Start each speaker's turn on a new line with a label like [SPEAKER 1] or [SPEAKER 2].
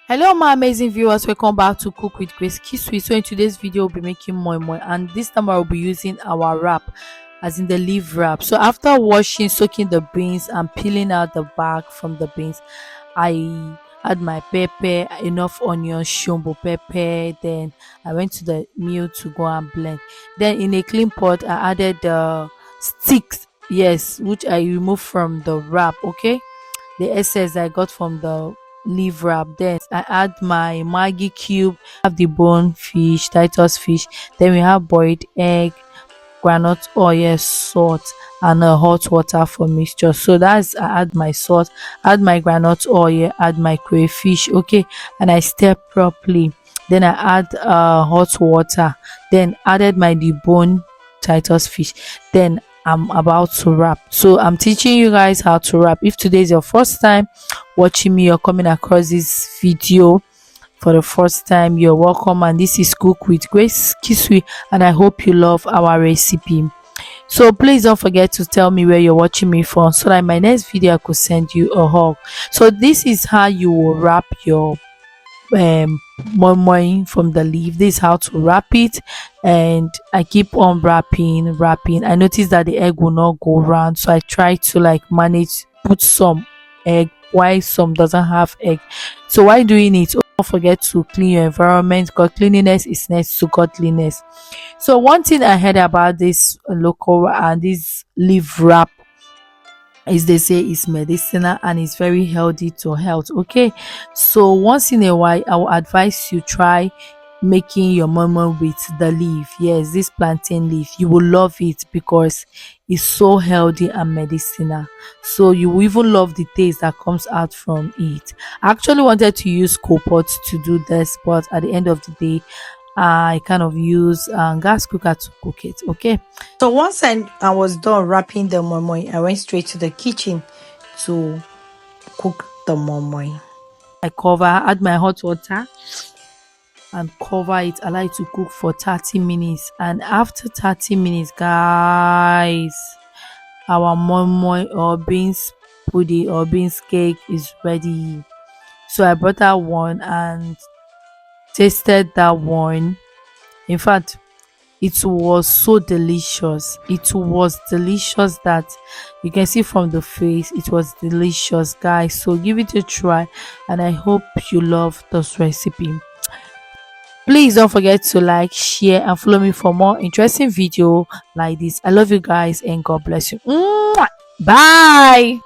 [SPEAKER 1] Hello my amazing viewers, welcome back to Cook with Grace Kisui. So in today's video we'll be making moi moi, and this time I will be using our wrap, as in the leaf wrap. So after washing, soaking the beans and peeling out the bark from the beans, I add my pepper, enough onion, shumbo pepper. Then I went to the mill to go and blend. Then in a clean pot I added the sticks, yes, which I removed from the wrap. Okay, the excess I got from the leaf wrap. Then I add my Maggi cube, have the bone fish, Titus fish. Then we have boiled egg, groundnut oil, salt, and hot water for mixture. So that's I add my salt, add my groundnut oil, add my crayfish, okay, and I stir properly. Then I add hot water, then added my deboned Titus fish. Then I'm about to wrap. So I'm teaching you guys how to wrap. If today is your first time watching me or coming across this video for the first time, you're welcome, and this is Cook with Grace Kisui, and I hope you love our recipe. So please don't forget to tell me where you're watching me from, so that in my next video I could send you a hug. So this is how you will wrap your moi moi from the leaf. This is how to wrap it, and I keep on wrapping. I noticed that the egg will not go round, so I try to like manage, put some egg why some doesn't have egg. So while doing it, don't forget to clean your environment, because cleanliness is next to godliness. So one thing I heard about this local and this leaf wrap is they say it's medicinal and it's very healthy to health. Okay, so once in a while I will advise you try making your momo with the leaf. Yes, this plantain leaf, you will love it because it's so healthy and medicinal. So you will even love the taste that comes out from it. I actually wanted to use coal pot to do this, but at the end of the day I kind of use gas cooker to cook it. Okay, so once I was done wrapping the moi moi, I went straight to the kitchen to cook the moi moi. I cover, add my hot water and cover it, allow it to cook for 30 minutes. And after 30 minutes, guys, our moi moi or beans pudding or beans cake is ready. So I brought that one and tasted that one. In fact, it was so delicious. It was delicious that you can see from the face. It was delicious, guys. So give it a try, and I hope you love this recipe. Please don't forget to like, share, and follow me for more interesting video like this. I love you guys, and God bless you. Mwah! Bye.